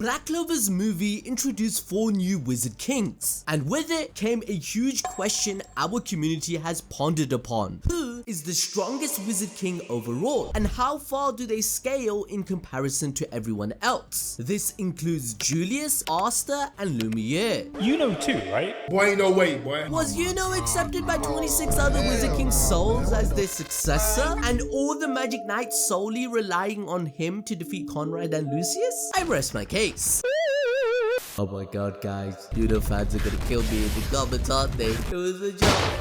Black Clover's movie introduced 4 new Wizard Kings, and with it came a huge question our community has pondered upon. Who is the strongest Wizard King overall, and how far do they scale in comparison to everyone else? This includes Julius, Asta, and Lemiel. You know too, right? Boy, ain't no way, boy. Was accepted by 26 other Wizard King souls as their successor, and all the Magic Knights solely relying on him to defeat Conrad and Lucius? I rest my case. Oh my god, guys. Fans are gonna kill me in the comments, aren't they? It was a joke.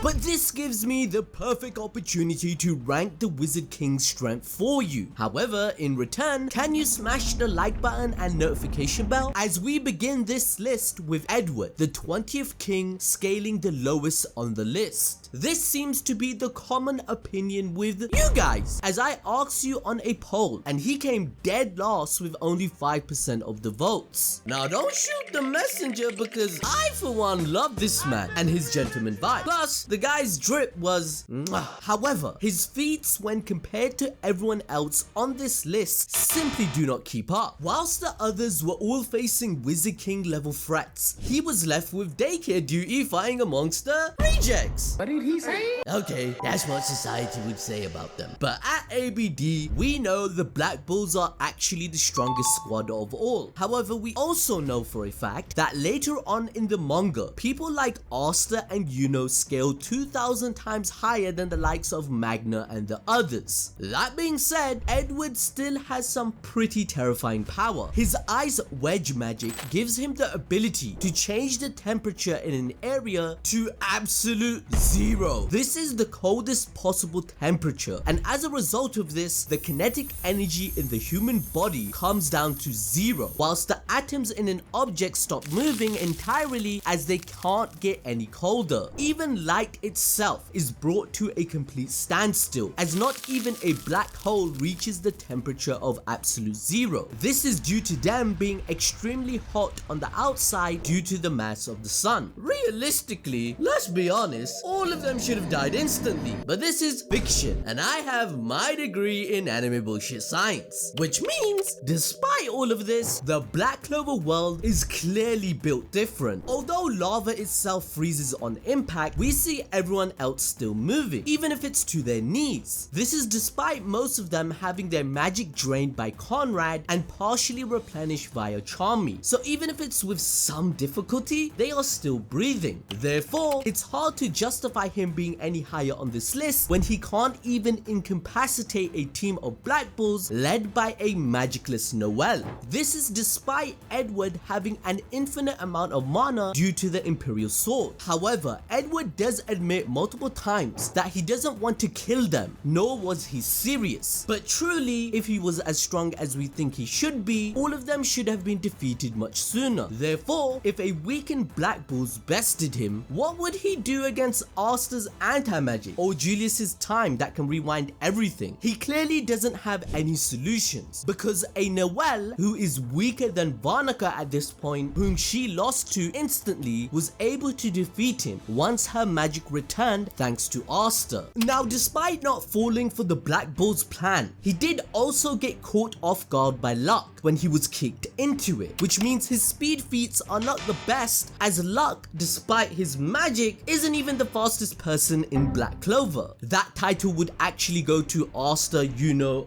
But this gives me the perfect opportunity to rank the Wizard King's strength for you. However, in return, can you smash the like button and notification bell as we begin this list with Edward, the 20th King, scaling the lowest on the list. This seems to be the common opinion with you guys, as I asked you on a poll and he came dead last with only 5% of the votes. Now don't shoot the messenger, because I for one love this man and his gentleman vibe. Plus, the guy's drip was mwah. However, his feats when compared to everyone else on this list simply do not keep up. Whilst the others were all facing Wizard King level threats, he was left with daycare duty fighting amongst the rejects. What did he say? Okay, that's what society would say about them. But at ABD, we know the Black Bulls are actually the strongest squad of all. However, we also know for a fact that later on in the manga, people like Asta and scaled 2,000 times higher than the likes of Magna and the others. That being said, Edward still has some pretty terrifying power. His ice wedge magic gives him the ability to change the temperature in an area to absolute 0. This is the coldest possible temperature, and as a result of this, the kinetic energy in the human body comes down to 0, whilst the atoms in an object stop moving entirely as they can't get any colder. Even light itself is brought to a complete standstill, as not even a black hole reaches the temperature of absolute 0. This is due to them being extremely hot on the outside due to the mass of the sun. Realistically, let's be honest, all of them should have died instantly, but this is fiction and I have my degree in anime bullshit science, which means despite all of this, the Black Clover world is clearly built different. Although lava itself freezes on impact, we see everyone else still moving, even if it's to their knees. This is despite most of them having their magic drained by Conrad and partially replenished via Charmy. So even if it's with some difficulty, they are still breathing. Therefore, it's hard to justify him being any higher on this list when he can't even incapacitate a team of Black Bulls led by a magicless Noel. This is despite Edward having an infinite amount of mana due to the Imperial Sword. However, Edward does admit multiple times that he doesn't want to kill them, nor was he serious. But truly, if he was as strong as we think he should be, all of them should have been defeated much sooner. Therefore, if a weakened Black Bulls bested him, what would he do against Asta's anti-magic or Julius's time that can rewind everything? He clearly doesn't have any solutions, because a Noel who is weaker than Varnaka at this point, whom she lost to instantly, was able to defeat him once her magic returned thanks to Asta. Now, despite not falling for the Black Bull's plan, he did also get caught off guard by luck when he was kicked into it, which means his speed feats are not the best, as Luck, despite his magic, isn't even the fastest person in Black Clover. That title would actually go to Asta,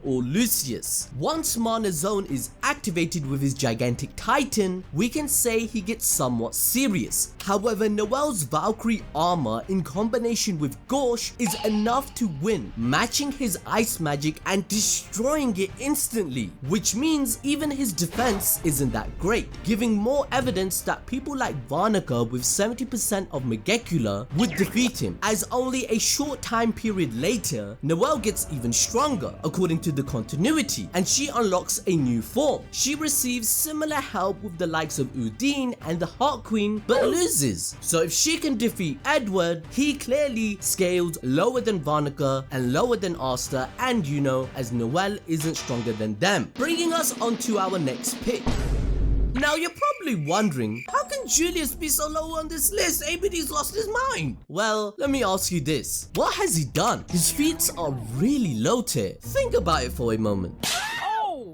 or Lucius. Once Mana Zone is activated with his gigantic titan, we can say he gets somewhat serious. However, Noel's Valkyrie armor in combination with Gorsh is enough to win, matching his ice magic and destroying it instantly, which means even his defense isn't that great, giving more evidence that people like Varnaka with 70% of Megecula would defeat him, as only a short time period later, Noel gets even stronger according to the continuity, and she unlocks a new form. She receives similar help with the likes of Udine and the Heart Queen, but loses. So if she can defeat Edward, he clearly scaled lower than Varnaka and lower than Asta, and as Noel isn't stronger than them. Bringing us on to our next pick. Now you're probably wondering, how can Julius be so low on this list? ABD's lost his mind. Well, let me ask you this. What has he done? His feats are really low tier. Think about it for a moment.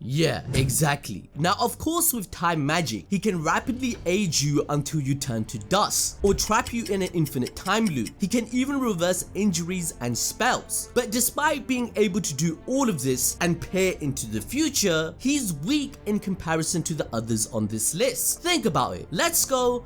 Yeah, exactly. Now of course with time magic, he can rapidly age you until you turn to dust, or trap you in an infinite time loop. He can even reverse injuries and spells. But despite being able to do all of this and peer into the future, he's weak in comparison to the others on this list. Think about it. Let's go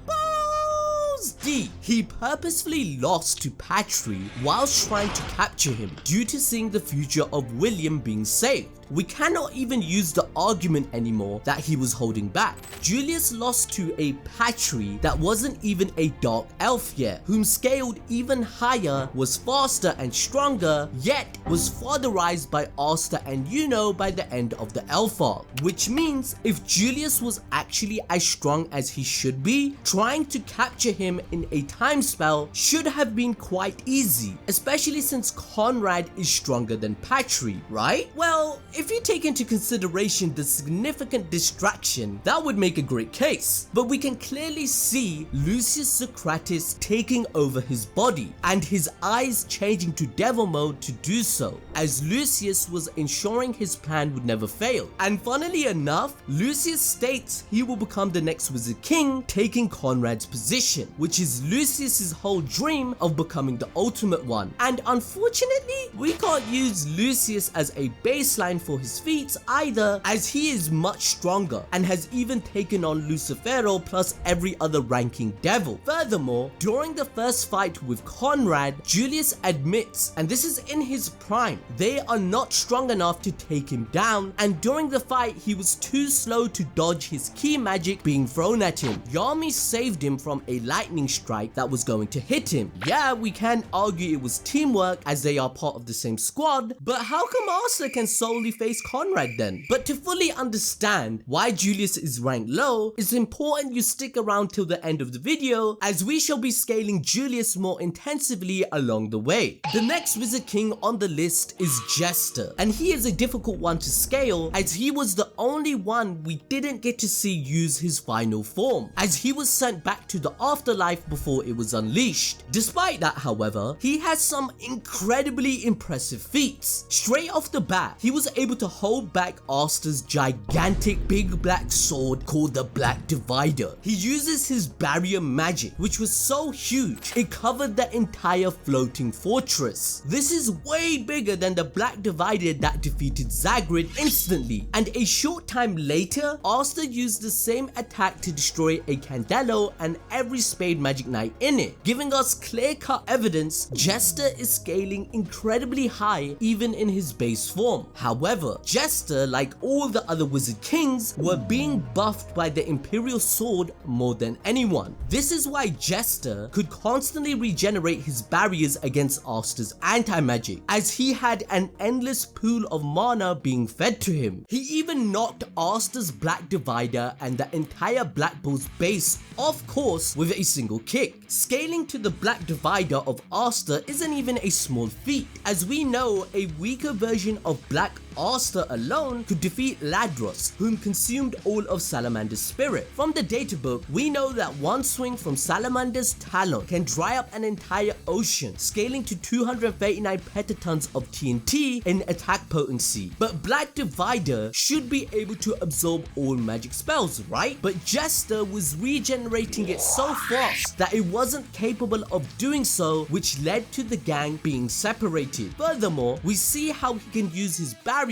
D. He purposefully lost to Patry whilst trying to capture him due to seeing the future of William being saved. We cannot even use the argument anymore that he was holding back. Julius lost to a Patry that wasn't even a dark elf yet, whom scaled even higher, was faster and stronger, yet was fatherized by Asta and Juno by the end of the elf arc. Which means if Julius was actually as strong as he should be, trying to capture him in a time spell should have been quite easy, especially since Conrad is stronger than Patry, right? Well, if you take into consideration the significant distraction, that would make a great case. But we can clearly see Lucius Socrates taking over his body and his eyes changing to devil mode to do so, as Lucius was ensuring his plan would never fail. And funnily enough, Lucius states he will become the next Wizard King, taking Conrad's position, which is Lucius's whole dream of becoming the ultimate one. And unfortunately, we can't use Lucius as a baseline for his feats either, as he is much stronger and has even taken on Lucifero plus every other ranking devil. Furthermore, during the first fight with Conrad, Julius admits, and this is in his prime, they are not strong enough to take him down, and during the fight he was too slow to dodge his key magic being thrown at him. Yami saved him from a lightning strike that was going to hit him. Yeah, we can argue it was teamwork as they are part of the same squad, but how come Asta can solely face Conrad then? But to fully understand why Julius is ranked low, it's important you stick around till the end of the video, as we shall be scaling Julius more intensively along the way. The next Wizard King on the list is Jester, and he is a difficult one to scale as he was the only one we didn't get to see use his final form, as he was sent back to the afterlife before it was unleashed. Despite that, however, he has some incredibly impressive feats. Straight off the bat, he was able to hold back Asta's gigantic big black sword called the Black Divider. He uses his barrier magic, which was so huge it covered the entire floating fortress. This is way bigger than the Black Divider that defeated Zagrid instantly, and a short time later, Asta used the same attack to destroy a Candelo and every Spade Magic Knight in it, giving us clear-cut evidence Jester is scaling incredibly high even in his base form. However, Jester, like all the other Wizard Kings, were being buffed by the Imperial Sword more than anyone. This is why Jester could constantly regenerate his barriers against Asta's anti-magic, as he had an endless pool of mana being fed to him. He even knocked Asta's Black Divider and the entire Black Bull's base off course with a single kick. Scaling to the Black Divider of Asta isn't even a small feat, as we know a weaker version of Black Asta alone could defeat Ladros, whom consumed all of Salamander's spirit. From the databook, we know that one swing from Salamander's talon can dry up an entire ocean, scaling to 239 petatons of TNT in attack potency. But Black Divider should be able to absorb all magic spells, right? But Jester was regenerating it so fast that it wasn't capable of doing so, which led to the gang being separated. Furthermore, we see how he can use his barriers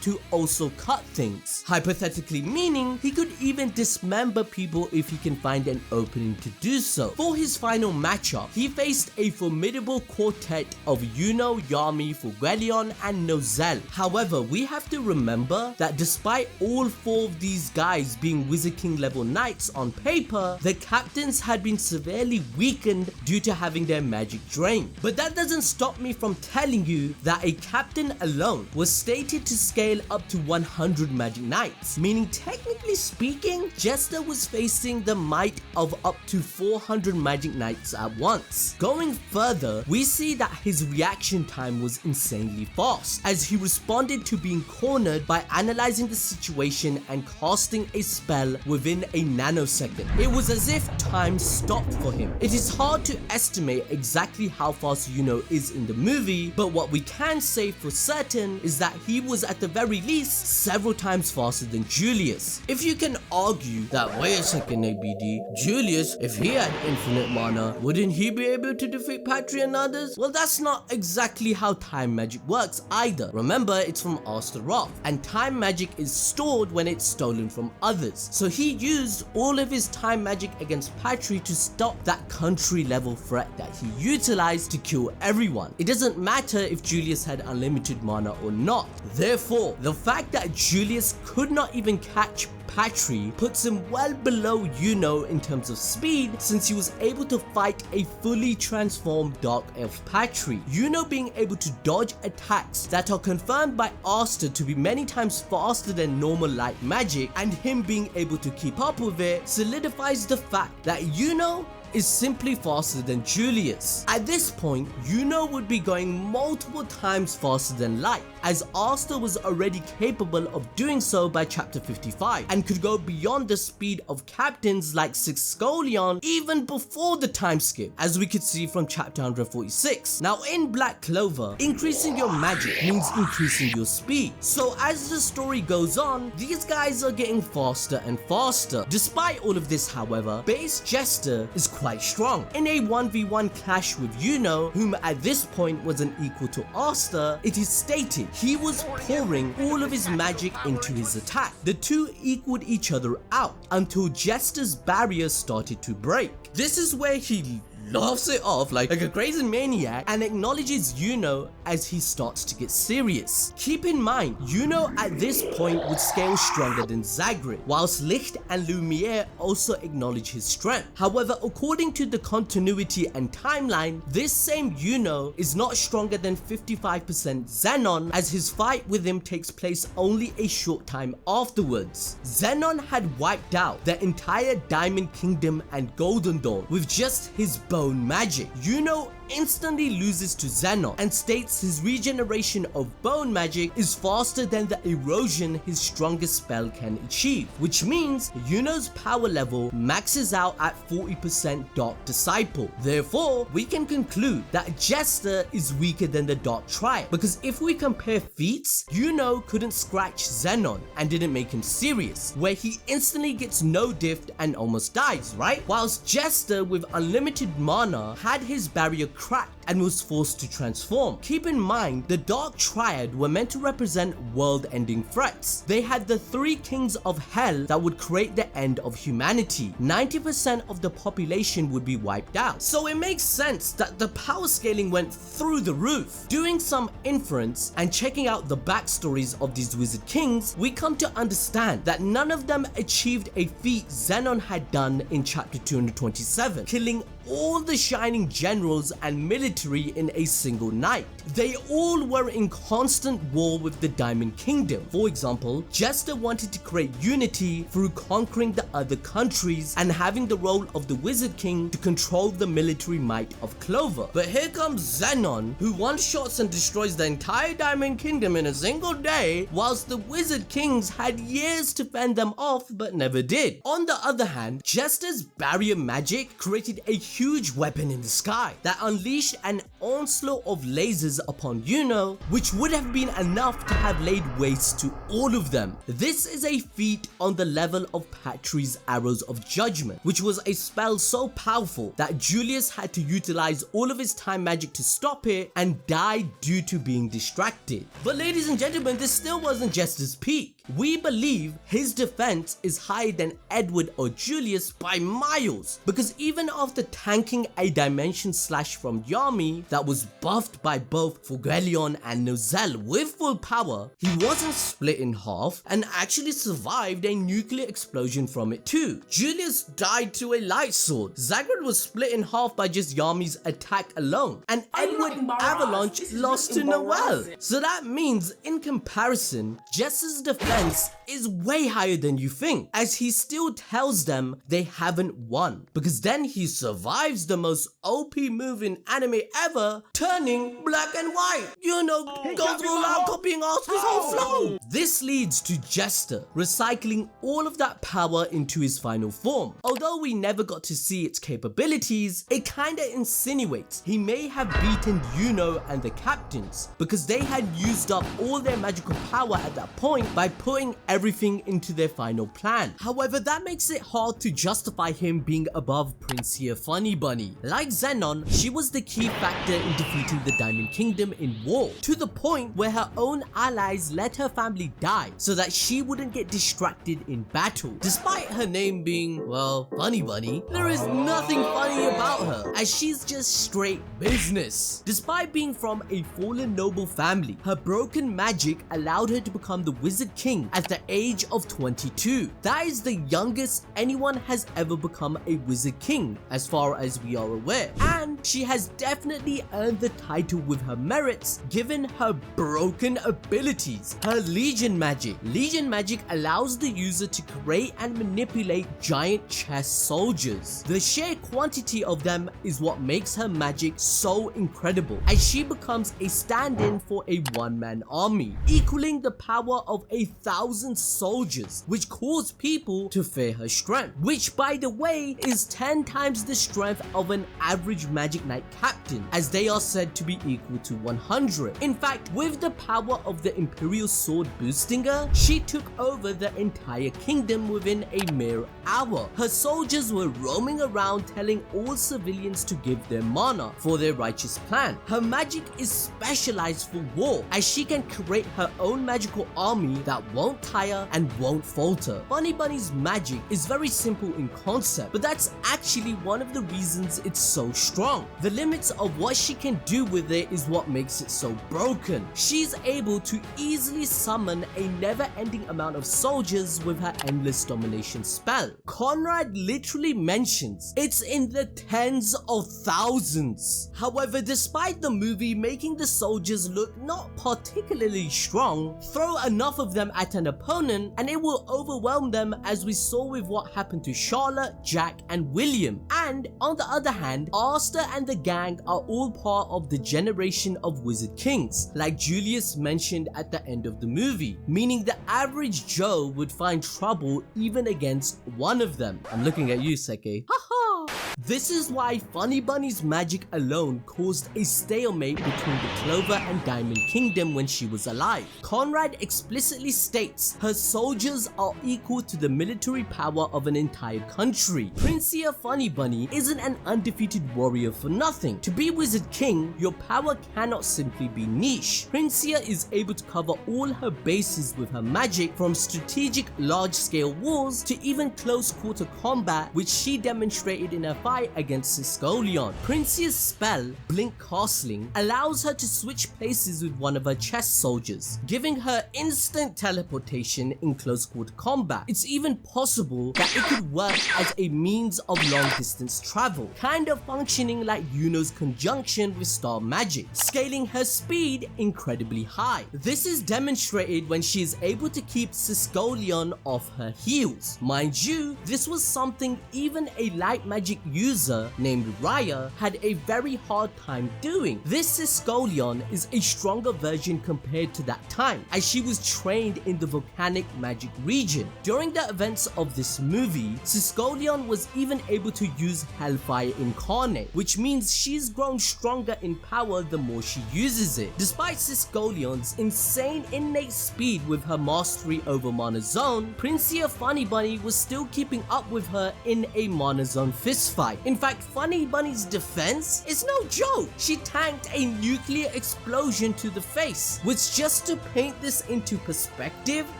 to also cut things, hypothetically meaning he could even dismember people if he can find an opening to do so. For his final matchup, he faced a formidable quartet of Juno, Yami, Fugelion, and Nozel. However, we have to remember that despite all four of these guys being Wizard King level knights on paper, the captains had been severely weakened due to having their magic drained. But that doesn't stop me from telling you that a captain alone was stated to scale up to 100 magic knights, meaning technically speaking, Jester was facing the might of up to 400 magic knights at once. Going further, we see that his reaction time was insanely fast, as he responded to being cornered by analyzing the situation and casting a spell within a nanosecond. It was as if time stopped for him. It is hard to estimate exactly how fast Juno is in the movie, but what we can say for certain is that he he was at the very least several times faster than Julius. If you can argue that, wait a second ABD, Julius, if he had infinite mana, wouldn't he be able to defeat Patry and others? Well, that's not exactly how time magic works either. Remember, it's from Asta, and time magic is stored when it's stolen from others. So he used all of his time magic against Patry to stop that country level threat that he utilized to kill everyone. It doesn't matter if Julius had unlimited mana or not. Therefore, the fact that Julius could not even catch Patry puts him well below Yuno in terms of speed, since he was able to fight a fully transformed Dark Elf Patry. Yuno being able to dodge attacks that are confirmed by Asta to be many times faster than normal light magic, and him being able to keep up with it solidifies the fact that Yuno is simply faster than Julius. At this point, Yuno would be going multiple times faster than light, as Asta was already capable of doing so by chapter 55 and could go beyond the speed of captains like Six Scolion even before the time skip, as we could see from chapter 146. Now in Black Clover, increasing your magic means increasing your speed. So as the story goes on, these guys are getting faster and faster. Despite all of this, however, base Jester is quite strong. In a 1v1 clash with Yuno, whom at this point was an equal to Asta, it is stated he was pouring all of his magic into his attack. The two equaled each other out until Jester's barrier started to break. This is where he laughs it off like a crazy maniac and acknowledges Yuno as he starts to get serious. Keep in mind, Yuno at this point would scale stronger than Zagrid, whilst Licht and Lemiel also acknowledge his strength. However, according to the continuity and timeline, this same Yuno is not stronger than 55% Xenon, as his fight with him takes place only a short time afterwards. Xenon had wiped out the entire Diamond Kingdom and Golden Dawn with just his bone magic. Yuno instantly loses to Xenon and states his regeneration of bone magic is faster than the erosion his strongest spell can achieve, which means Yuno's power level maxes out at 40% Dark Disciple. Therefore, we can conclude that Jester is weaker than the Dark Triad, because if we compare feats, Yuno couldn't scratch Xenon and didn't make him serious, where he instantly gets no diff and almost dies, right? Whilst Jester with unlimited mana had his barrier cracked and was forced to transform. Keep in mind, the Dark Triad were meant to represent world-ending threats. They had the three kings of hell that would create the end of humanity. 90% of the population would be wiped out. So it makes sense that the power scaling went through the roof. Doing some inference and checking out the backstories of these wizard kings, we come to understand that none of them achieved a feat Xenon had done in chapter 227, killing all the shining generals and military in a single night. They all were in constant war with the Diamond Kingdom. For example, Jester wanted to create unity through conquering the other countries and having the role of the Wizard King to control the military might of Clover. But here comes Xenon, who one-shots and destroys the entire Diamond Kingdom in a single day, whilst the Wizard Kings had years to fend them off but never did. On the other hand, Jester's barrier magic created a huge weapon in the sky that unleashed an onslaught of lasers upon Yuno, which would have been enough to have laid waste to all of them. This is a feat on the level of Patry's Arrows of Judgment, which was a spell so powerful that Julius had to utilize all of his time magic to stop it and died due to being distracted. But ladies and gentlemen, this still wasn't Jester's peak. We believe his defense is higher than Edward or Julius by miles, because even after tanking a dimension slash from Yami that was buffed by both Forgellion and Nozel with full power, he wasn't split in half and actually survived a nuclear explosion from it too. Julius died to a light sword, Zagrid was split in half by just Yami's attack alone, and Edward Avalanche lost to Noel. So that means, in comparison, Jester's defense defense is way higher than you think, as he still tells them they haven't won, because then he survives the most OP move in anime ever, turning black and white. You know, goes all out copying Asta's whole flow. This leads to Jester recycling all of that power into his final form. Although we never got to see its capabilities, it kinda insinuates he may have beaten Yuno and the captains, because they had used up all their magical power at that point by putting everything into their final plan. However, that makes it hard to justify him being above Princia Funnybunny. Like Zenon, she was the key factor in defeating the Diamond Kingdom in war, to the point where her own allies let her family die so that she wouldn't get distracted in battle. Despite her name being, well, Funnybunny, there is nothing funny about her, as she's just straight business. Despite being from a fallen noble family, her broken magic allowed her to become the Wizard King at the age of 22. That is the youngest anyone has ever become a Wizard King, as far as we are aware. And she has definitely earned the title with her merits, given her broken abilities. Her Legion Magic. Legion Magic allows the user to create and manipulate giant chess soldiers. The sheer quantity of them is what makes her magic so incredible, as she becomes a stand-in for a one-man army, equaling the power of 1,000 soldiers, which cause people to fear her strength, which by the way is 10 times the strength of an average Magic Knight captain, as they are said to be equal to 100. In fact, with the power of the Imperial Sword boosting her, she took over the entire kingdom within a mere hour. Her soldiers were roaming around telling all civilians to give their mana for their righteous plan. Her magic is specialized for war, as she can create her own magical army that won't tire and won't falter. Funnybunny's magic is very simple in concept, but that's actually one of the reasons it's so strong. The limits of what she can do with it is what makes it so broken. She's able to easily summon a never-ending amount of soldiers with her endless domination spell. Conrad literally mentions it's in the tens of thousands. However, despite the movie making the soldiers look not particularly strong, throw enough of them at an opponent and it will overwhelm them, as we saw with what happened to Charlotte, Jack and William. And on the other hand, Asta and the gang are all part of the generation of Wizard Kings, like Julius mentioned at the end of the movie, meaning the average Joe would find trouble even against one of them. I'm looking at you, Seke. Haha! This is why Funnybunny's magic alone caused a stalemate between the Clover and Diamond Kingdom when she was alive. Conrad explicitly states her soldiers are equal to the military power of an entire country. Princia Funnybunny isn't an undefeated warrior for nothing. To be Wizard King, your power cannot simply be niche. Princia is able to cover all her bases with her magic, from strategic large-scale wars to even close-quarter combat, which she demonstrated in her fight against Siscolion. Princia's spell, Blink Castling, allows her to switch places with one of her chess soldiers, giving her instant teleportation in close-quarter combat. It's even possible that it could work as a means of long-distance travel, kind of functioning like Yuno's conjunction with star magic, scaling her speed incredibly high. This is demonstrated when she is able to keep Siscolion off her heels. Mind you, this was something even a light magic user named Raya had a very hard time doing. This Siscolion is a stronger version compared to that time, as she was trained in the volcanic magic region. During the events of this movie, Siscolion was even able to use Hellfire Incarnate, which means she's grown stronger in power the more she uses it. Despite Siscolion's insane innate speed with her mastery over Mana Zone, Princia Funnybunny was still keeping up with her in a Mana Zone fistfight. In fact, Funnybunny's defense is no joke. She tanked a nuclear explosion to the face, which, just to paint this into perspective,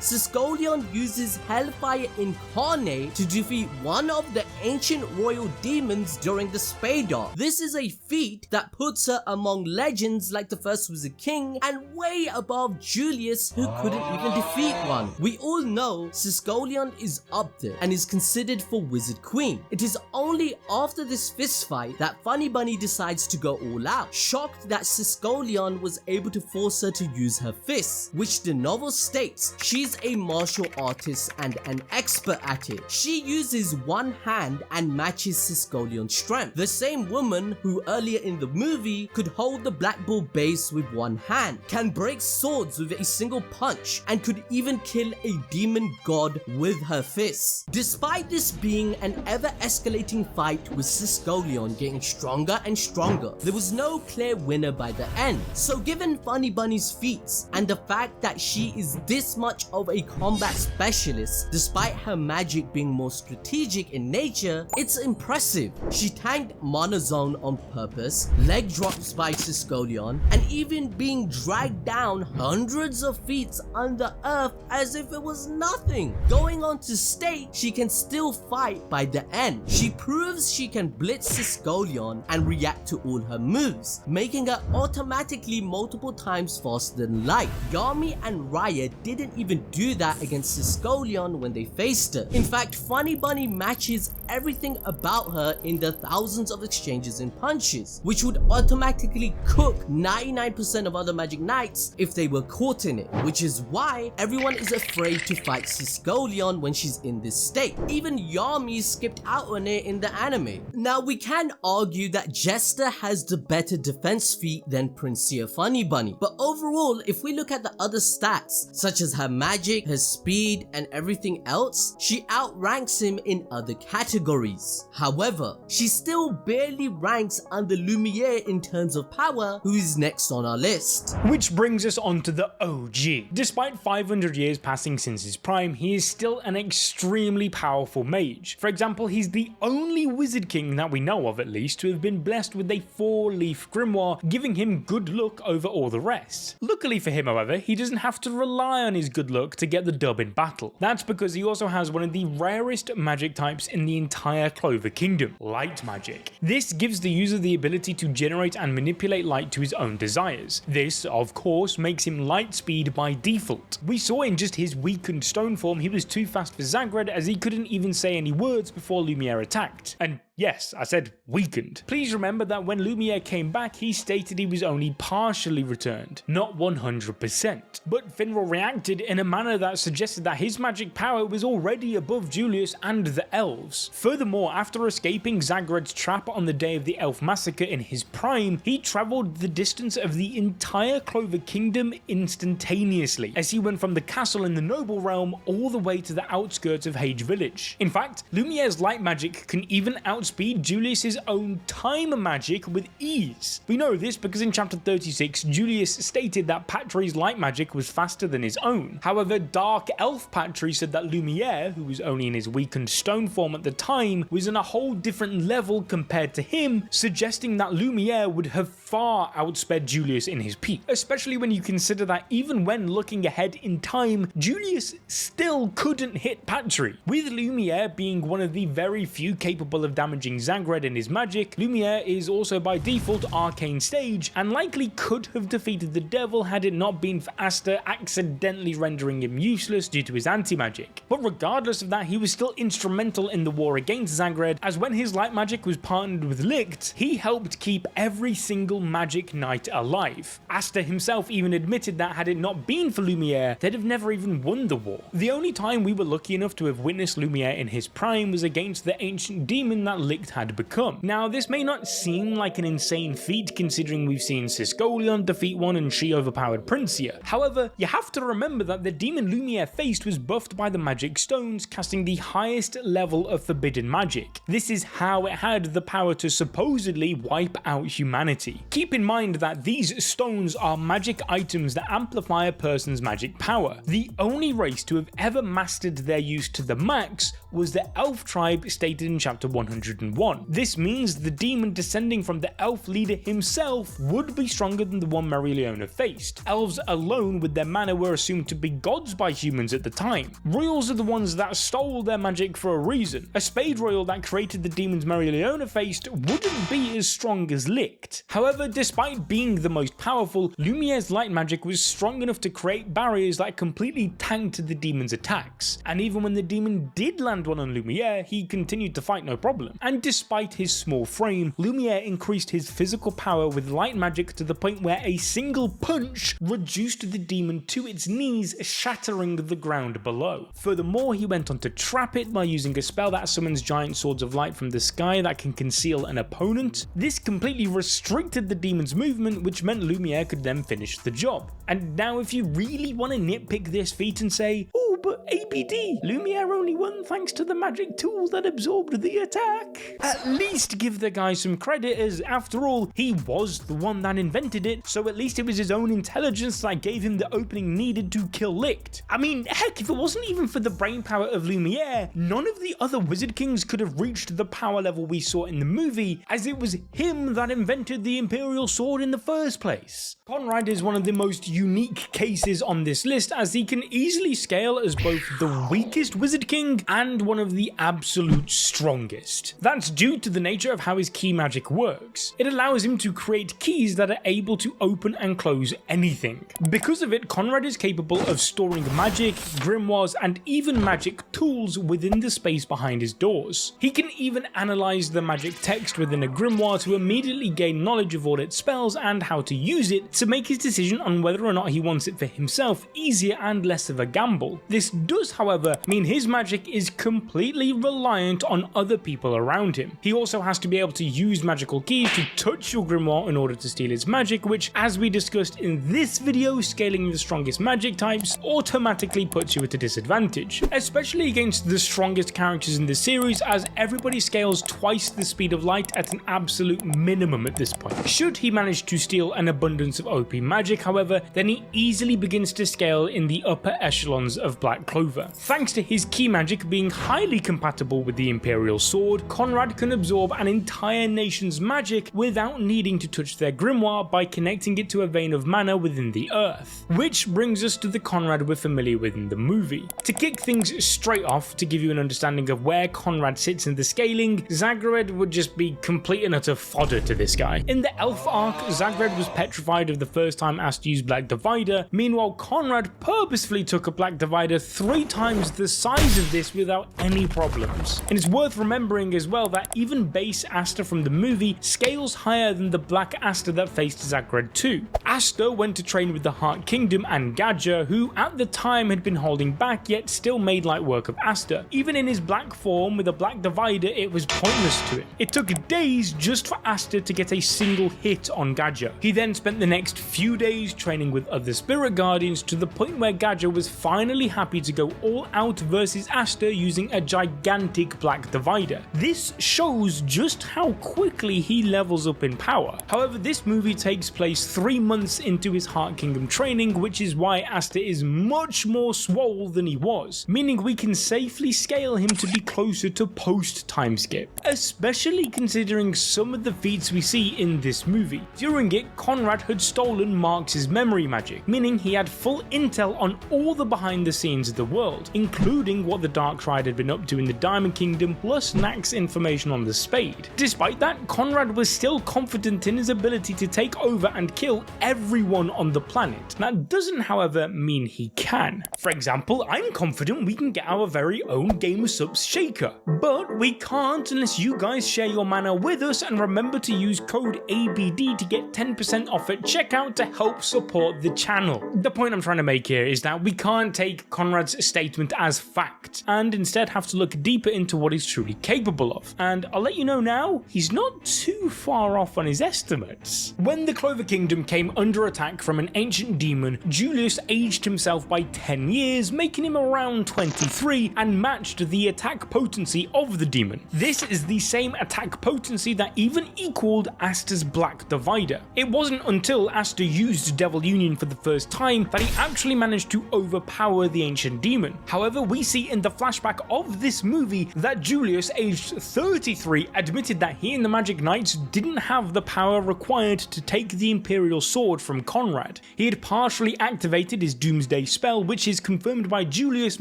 Siscolion uses Hellfire Incarnate to defeat one of the ancient royal demons during the Spadar. This is a feat that puts her among legends like the first Wizard King and way above Julius, who couldn't even defeat one. We all know Siscolion is up there and is considered for Wizard Queen. It is only after this fist fight that Funnybunny decides to go all out, shocked that Siscolion was able to force her to use her fists, which the novel states she's a martial artist and an expert at it. She uses one hand and matches Siscolion's strength. The same woman who earlier in the movie could hold the Black Bull base with one hand, can break swords with a single punch, and could even kill a demon god with her fists. Despite this being an ever-escalating fight with Siscolion getting stronger and stronger, there was no clear winner by the end. So given Funnybunny's feats and the fact that she is this much of a combat specialist despite her magic being more strategic in nature, it's impressive. She tanked Mana Zone on purpose, leg drops by Siscolion, and even being dragged down hundreds of feet under earth as if it was nothing. Going on to state she can still fight by the end. She proves she can blitz Siscolion and react to all her moves, making her automatically multiple times faster than light. Yami and Raya didn't even do that against Siscolion when they faced her. In fact, Funnybunny matches everything about her in the thousands of exchanges and punches, which would automatically cook 99% of other Magic Knights if they were caught in it, which is why everyone is afraid to fight Siscolion when she's in this state. Even Yami skipped out on it in the anime. Now we can argue that Jester has the better defense feat than Princia Funnybunny, but overall if we look at the other stats such as her magic, her speed and everything else, she outranks him in other categories. However, she still barely ranks under Lemiel in terms of power, who is next on our list. Which brings us on to the OG. Despite 500 years passing since his prime, he is still an extremely powerful mage. For example, he's the only Wizard King that we know of at least to have been blessed with a 4-leaf grimoire, giving him good luck over all the rest. Luckily for him, however, he doesn't have to rely on his good luck to get the dub in battle. That's because he also has one of the rarest magic types in the entire Clover Kingdom, light magic. This gives the user the ability to generate and manipulate light to his own desires. This, of course, makes him light speed by default. We saw in just his weakened stone form he was too fast for Zagred, as he couldn't even say any words before Lemiel attacked. And yes, I said weakened. Please remember that when Lemiel came back, he stated he was only partially returned, not 100%. But Finral reacted in a manner that suggested that his magic power was already above Julius and the elves. Furthermore, after escaping Zagred's trap on the day of the elf massacre in his prime, he travelled the distance of the entire Clover Kingdom instantaneously, as he went from the castle in the noble realm all the way to the outskirts of Hage Village. In fact, Lumiel's light magic can even outspeed Julius's own time magic with ease. We know this because in chapter 36, Julius stated that Patri's light magic was faster than his own. However, Dark Elf Patri said that Lemiel, who was only in his weakened stone form at the time, was on a whole different level compared to him, suggesting that Lemiel would have far outsped Julius in his peak, especially when you consider that even when looking ahead in time, Julius still couldn't hit Patri. With Lemiel being one of the very few capable of damaging Zagred in his magic, Lemiel is also by default Arcane Stage, and likely could have defeated the devil had it not been for Asta accidentally rendering him useless due to his anti-magic. But regardless of that, he was still instrumental in the war against Zagred, as when his light magic was partnered with Licht, he helped keep every single magic knight alive. Asta himself even admitted that had it not been for Lemiel, they'd have never even won the war. The only time we were lucky enough to have witnessed Lemiel in his prime was against the ancient demon that Licht had become. Now, this may not seem like an insane feat considering we've seen Siscolion defeat one and she overpowered Princia. However, you have to remember that the demon Lemiel faced was buffed by the magic stones, casting the highest level of forbidden magic. This is how it had the power to supposedly wipe out humanity. Keep in mind that these stones are magic items that amplify a person's magic power. The only race to have ever mastered their use to the max was the elf tribe stated in chapter 101. This means the demon descending from the elf leader himself would be stronger than the one Mereoleona faced. Elves alone with their mana were assumed to be gods by humans at the time. Royals are the ones that stole their magic for a reason. A spade royal that created the demons Mereoleona faced wouldn't be as strong as Licht. However, despite being the most powerful, Lemiel's light magic was strong enough to create barriers that completely tanked the demon's attacks. And even when the demon did land one on Lemiel, he continued to fight no problem. and despite his small frame, Lemiel increased his physical power with light magic to the point where a single punch reduced the demon to its knees, shattering the ground below. Furthermore, he went on to trap it by using a spell that summons giant swords of light from the sky that can conceal an opponent. This completely restricted the demon's movement, which meant Lemiel could then finish the job. And now if you really want to nitpick this feat and say, oh, but ABD, Lemiel only won thanks to the magic tool that absorbed the attack, at least give the guy some credit, as after all, he was the one that invented it, so at least it was his own intelligence that gave him the opening needed to kill Licht. I mean, heck, if it wasn't even for the brain power of Lemiel, none of the other Wizard Kings could have reached the power level we saw in the movie, as it was him that invented the Imperial Sword in the first place. Conrad is one of the most unique cases on this list, as he can easily scale as both the weakest Wizard King and one of the absolute strongest. That's due to the nature of how his key magic works. It allows him to create keys that are able to open and close anything. Because of it, Conrad is capable of storing magic, grimoires, and even magic tools within the space behind his doors. He can even analyze the magic text within a grimoire to immediately gain knowledge of all its spells and how to use it to make his decision on whether or not he wants it for himself easier and less of a gamble. This does, however, mean his magic is completely reliant on other people around him. He also has to be able to use magical keys to touch your grimoire in order to steal its magic, which, as we discussed in this video, scaling the strongest magic types automatically puts you at a disadvantage, especially against the strongest characters in the series, as everybody scales twice the speed of light at an absolute minimum at this point. Should he manage to steal an abundance of OP magic, however, then he easily begins to scale in the upper echelons of Black Clover. Thanks to his key magic being highly compatible with the Imperial Sword, Conrad can absorb an entire nation's magic without needing to touch their grimoire by connecting it to a vein of mana within the earth. Which brings us to the Conrad we're familiar with in the movie. To kick things straight off, to give you an understanding of where Conrad sits in the scaling, Zagred would just be complete and utter fodder to this guy. In the Elf arc, Zagred was petrified of the first time Asta used Black Divider. Meanwhile, Conrad purposefully took a Black Divider 3 times the size of this without any problems. And it's worth remembering as well that even base Asta from the movie scales higher than the Black Asta that faced Zagred 2. Asta went to train with the Heart Kingdom and Gadger, who at the time had been holding back yet still made light work of Asta. Even in his black form with a Black Divider, it was pointless to him. It took days just for Asta to get a single hit on Gadger. He then spent the next few days training with other Spirit Guardians to the point where Gadger was finally happy to go all out versus Asta using a gigantic Black Divider. This shows just how quickly he levels up in power. However, this movie takes place 3 months into his Heart Kingdom training, which is why Asta is much more swole than he was, meaning we can safely scale him to be closer to post time skip, especially considering some of the feats we see in this movie. During it, Conrad had stolen Marx's memory magic, meaning he had full intel on all the behind the scenes of the world, including what the Dark Side had been up to in the Diamond Kingdom, plus Knack's information on the Spade. Despite that, Conrad was still confident in his ability to take over and kill everyone on the planet. That doesn't, however, mean he can. For example, I'm confident we can get our very own Game of Subs Shaker, but we can't unless you guys share your mana with us and remember to use code ABD to get 10% off at checkout to help support the channel. The point I'm trying to make here is that we can't take Conrad's statement as fact, and instead have to look deeper into what he's truly capable of. And I'll let you know now, he's not too far off on his estimates. When the Clover Kingdom came under attack from an ancient demon, Julius aged himself by 10 years, making him around 23, and matched the attack potency of the demon. This is the same attack potency that even equaled Asta's Black Divider. It wasn't until Asta used Devil Union for the first time that he actually managed to overpower the ancient demon. However, we see in the flashback of this movie that Julius, aged 33, admitted that he and the Magic Knights didn't have the power required to take the Imperial Sword from Conrad. He had partially activated his Doomsday spell, which is confirmed by Julius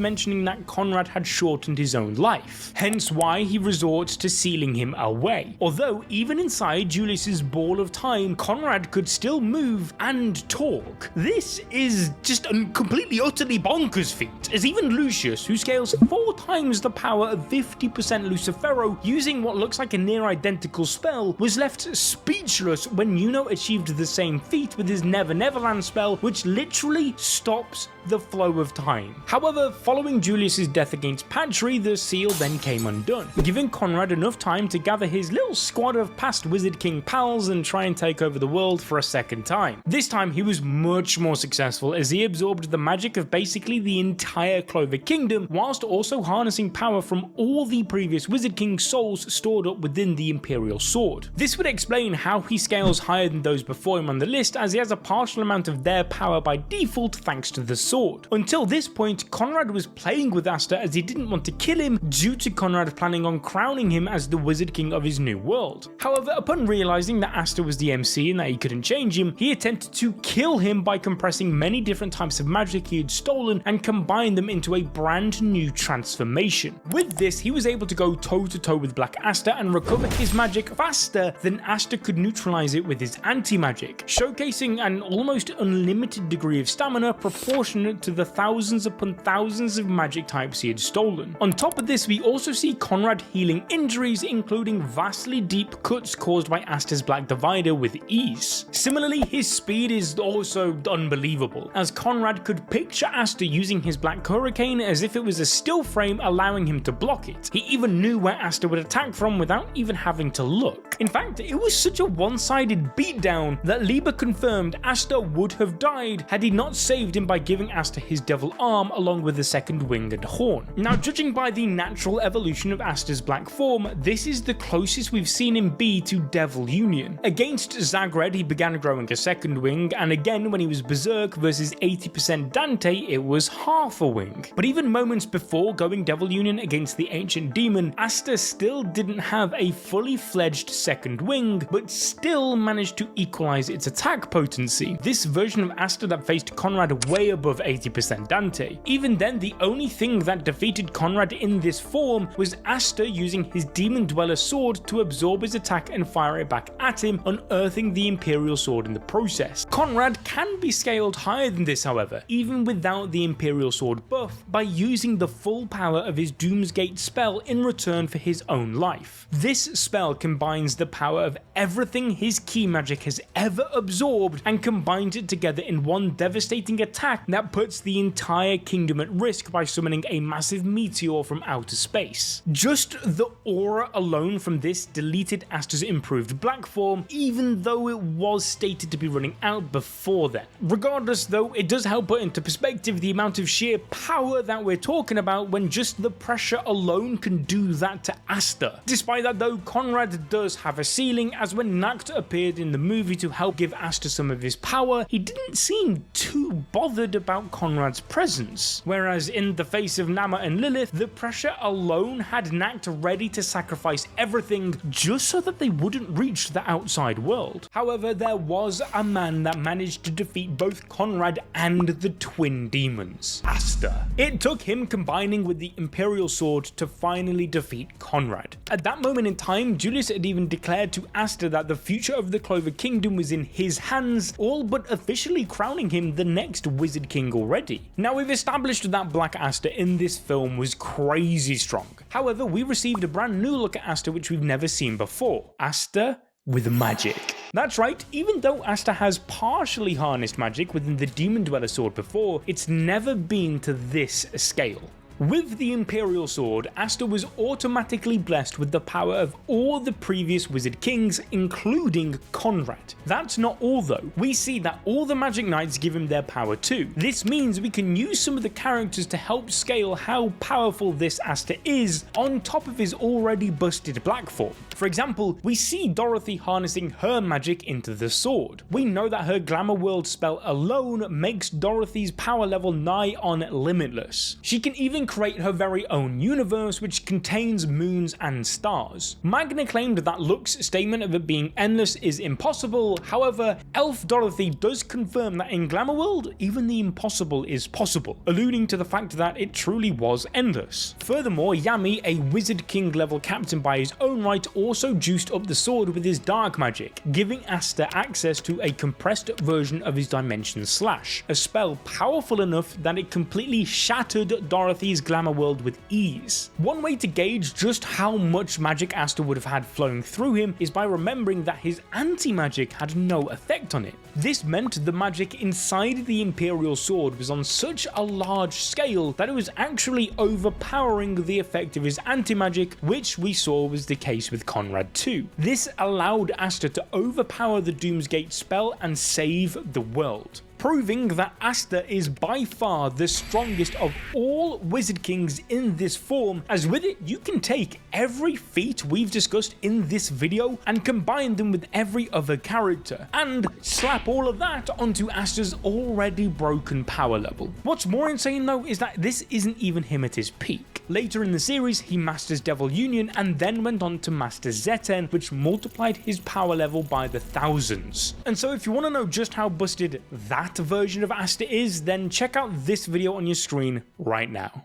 mentioning that Conrad had shortened his own life, hence why he resorts to sealing him away. Although, even inside Julius's ball of time, Conrad could still move and talk. This is just completely utterly bonkers feat, as even Lucius, who scales 4 times the power of 50% Lucifero using what looks like a near identical spell, was left speechless when Yuno achieved the same feat with his Never Neverland spell, which literally stops the flow of time. However, following Julius's death against Patry, the seal then came undone, giving Conrad enough time to gather his little squad of past Wizard King pals and try and take over the world for a second time. This time he was much more successful, as he absorbed the magic of basically the entire Clover Kingdom, whilst also harnessing power from all the previous Wizard King souls stored up within the Imperial Sword. This would explain how he scales higher than those before him on the list, as he has a partial amount of their power by default thanks to the sword. Until this point, Conrad was playing with Asta as he didn't want to kill him due to Conrad planning on crowning him as the Wizard King of his new world. However, upon realizing that Asta was the MC and that he couldn't change him, he attempted to kill him by compressing many different types of magic he had stolen and combine them into a brand new transformation. With this, he was able to go toe to toe with Black Asta and recover his magic faster than Asta could neutralize it with his anti-magic, showcasing an almost unlimited degree of stamina proportionate to the thousands upon thousands of magic types he had stolen. On top of this, we also see Conrad healing injuries, including vastly deep cuts caused by Asta's Black Divider, with ease. Similarly, his speed is also unbelievable, as Conrad could picture Asta using his Black Hurricane as if it was a still frame, allowing him to block it. He even knew where Asta would attack from without even having to look. In fact, it was such a one-sided beatdown that Liber confirmed Asta would have died had he not saved him by giving Asta his Devil Arm along with the second wing and horn. Now, judging by the natural evolution of Asta's black form, this is the closest we've seen him be to Devil Union. Against Zagred, he began growing a second wing, and again when he was Berserk versus 80% Dante, it was half a wing. But even moments before going Devil Union against the Ancient Demon, Asta still didn't have a fully fledged second wing, but still managed to equalize its attack potency. This version of Asta that faced Conrad way above 80% Dante. Even then, the only thing that defeated Conrad in this form was Asta using his Demon Dweller sword to absorb his attack and fire it back at him, unearthing the Imperial sword in the process. Conrad can be scaled higher than this, however, even without the Imperial sword buff, by using the full power of his Doomsgate spell in return for his own life. This spell combines the power of everything his key magic has ever absorbed and combines it together in one devastating attack that puts the entire kingdom at risk by summoning a massive meteor from outer space. Just the aura alone from this deleted Asta's improved black form, even though it was stated to be running out before then. Regardless though, it does help put into perspective the amount of sheer power that we're talking about when just the pressure alone can do that to Asta. Despite that though, Conrad does have a ceiling, as when Nacht appeared in the movie to help give Asta some of his power, he didn't seem too bothered about Conrad's presence, whereas in the face of Nama and Lilith, the pressure alone had Nacht ready to sacrifice everything just so that they wouldn't reach the outside world. However, there was a man that managed to defeat both Conrad and the twin demons, Asta. It took him combining with the Imperial sword to finally defeat Conrad. At that moment in time, Julius had even declared to Asta that the future of the Clover Kingdom was in his hands, all but officially crowning him the next Wizard King already. Now, we've established that Black Asta in this film was crazy strong. However, we received a brand new look at Asta which we've never seen before. Asta with magic. That's right, even though Asta has partially harnessed magic within the Demon Dweller sword before, it's never been to this scale. With the Imperial sword, Asta was automatically blessed with the power of all the previous Wizard Kings, including Conrad. That's not all though. We see that all the Magic Knights give him their power too. This means we can use some of the characters to help scale how powerful this Asta is on top of his already busted black form. For example, we see Dorothy harnessing her magic into the sword. We know that her Glamour World spell alone makes Dorothy's power level nigh on limitless. She can even create her very own universe which contains moons and stars. Manga claimed that Lux's statement of it being endless is impossible. However, Elf Dorothy does confirm that in Glamour World, even the impossible is possible, alluding to the fact that it truly was endless. Furthermore, Yami, a Wizard King level captain by his own right, also juiced up the sword with his dark magic, giving Asta access to a compressed version of his Dimension Slash, a spell powerful enough that it completely shattered Dorothy's Glamour World with ease. One way to gauge just how much magic Asta would have had flowing through him is by remembering that his anti-magic had no effect on it. This meant the magic inside the Imperial Sword was on such a large scale that it was actually overpowering the effect of his anti-magic, which we saw was the case with Conrad too. This allowed Asta to overpower the Doomsgate spell and save the world, proving that Asta is by far the strongest of all Wizard Kings in this form, as with it you can take every feat we've discussed in this video and combine them with every other character, and slap all of that onto Asta's already broken power level. What's more insane though is that this isn't even him at his peak. Later in the series he masters Devil Union and then went on to master Zeten, which multiplied his power level by the thousands. And so if you want to know just how busted that version of Asta is, then check out this video on your screen right now.